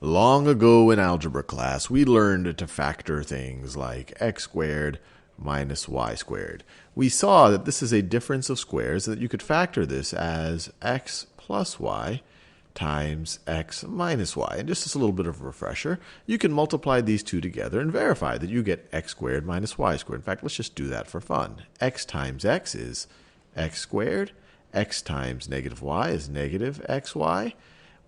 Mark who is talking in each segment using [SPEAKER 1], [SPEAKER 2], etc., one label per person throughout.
[SPEAKER 1] Long ago in algebra class, we learned to factor things like x squared minus y squared. We saw that this is a difference of squares, and that you could factor this as x plus y times x minus y. And just as a little bit of a refresher, you can multiply these two together and verify that you get x squared minus y squared. In fact, let's just do that for fun. X times x is x squared. X times negative y is negative xy.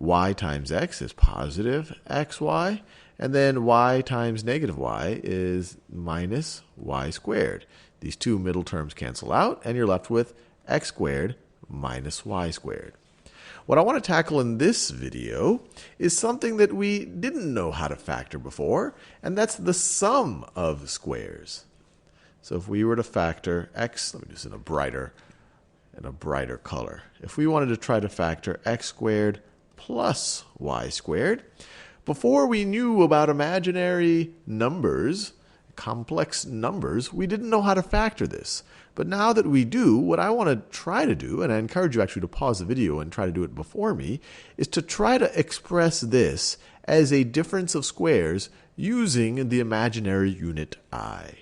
[SPEAKER 1] Y times x is positive xy. And then y times negative y is minus y squared. These two middle terms cancel out, and you're left with x squared minus y squared. What I want to tackle in this video is something that we didn't know how to factor before, and that's the sum of squares. So if we were to factor x, let me do this in a brighter color. If we wanted to try to factor x squared plus y squared, before we knew about imaginary numbers, complex numbers, we didn't know how to factor this. But now that we do, what I want to try to do, and I encourage you actually to pause the video and try to do it before me, is to try to express this as a difference of squares using the imaginary unit I.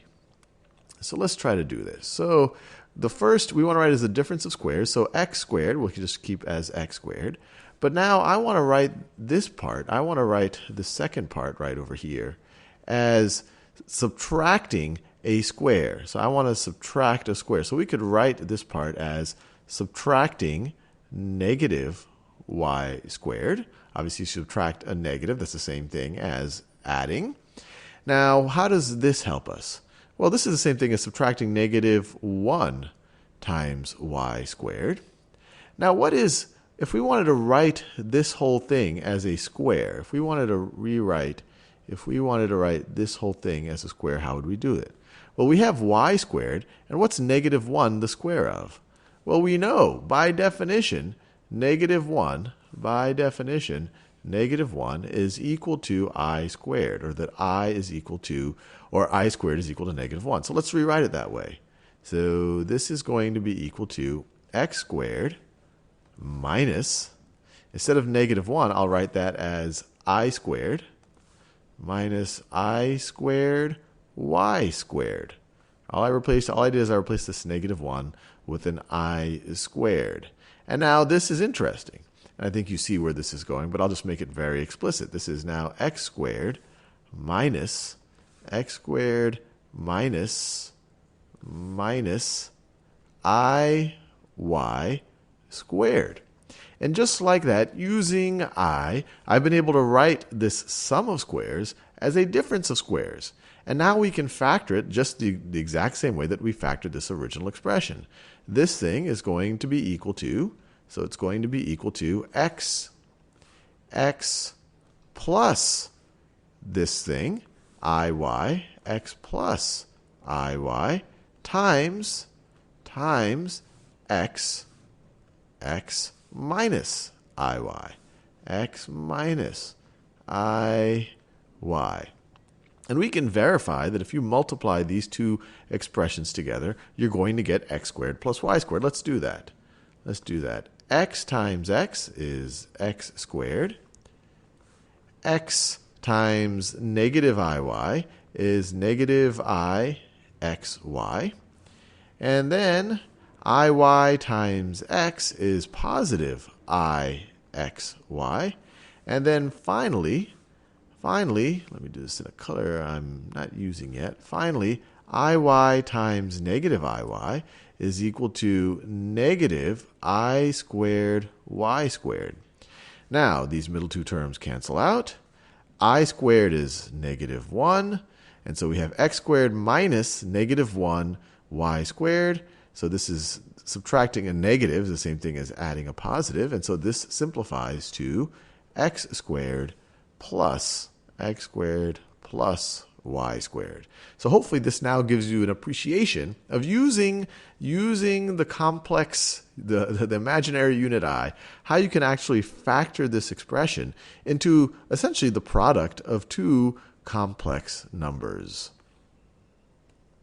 [SPEAKER 1] So let's try to do this. So the first we want to write is the difference of squares. So x squared, we'll just keep as x squared. But now I want to write this part, I want to write the second part right over here as subtracting a square. So I want to subtract a square. So we could write this part as subtracting negative y squared. Obviously, subtract a negative. That's the same thing as adding. Now, how does this help us? Well, this is the same thing as subtracting negative 1 times y squared. Now, if we wanted to write this whole thing as a square, if we wanted to write this whole thing as a square, how would we do it? Well, we have y squared, and what's negative 1 the square of? Well, we know by definition, negative 1 is equal to I squared, or that I is equal to, or I squared is equal to negative 1. So let's rewrite it that way. So this is going to be equal to x squared minus, instead of negative 1, I'll write that as I squared minus I squared y squared. All I did is I replaced this negative 1 with an I squared. And now this is interesting. And I think you see where this is going, but I'll just make it very explicit. This is now x squared minus I y squared. And just like that, using I've been able to write this sum of squares as a difference of squares. And now we can factor it just the exact same way that we factored this original expression. This thing is going to be equal to, so it's going to be equal to x plus this thing, x plus iy, times x minus iy, x minus iy. And we can verify that if you multiply these two expressions together, you're going to get x squared plus y squared. Let's do that. X times x is x squared. X times negative iy is negative I xy. And then iy times x is positive I xy. And then finally, let me do this in a color I'm not using yet. Finally, iy times negative iy is equal to negative I squared y squared. Now, these middle two terms cancel out. I squared is negative 1. And so we have x squared minus negative 1 y squared. So this is subtracting a negative, the same thing as adding a positive. And so this simplifies to x squared plus y squared. So hopefully this now gives you an appreciation of using the complex, the imaginary unit I, how you can actually factor this expression into essentially the product of two complex numbers.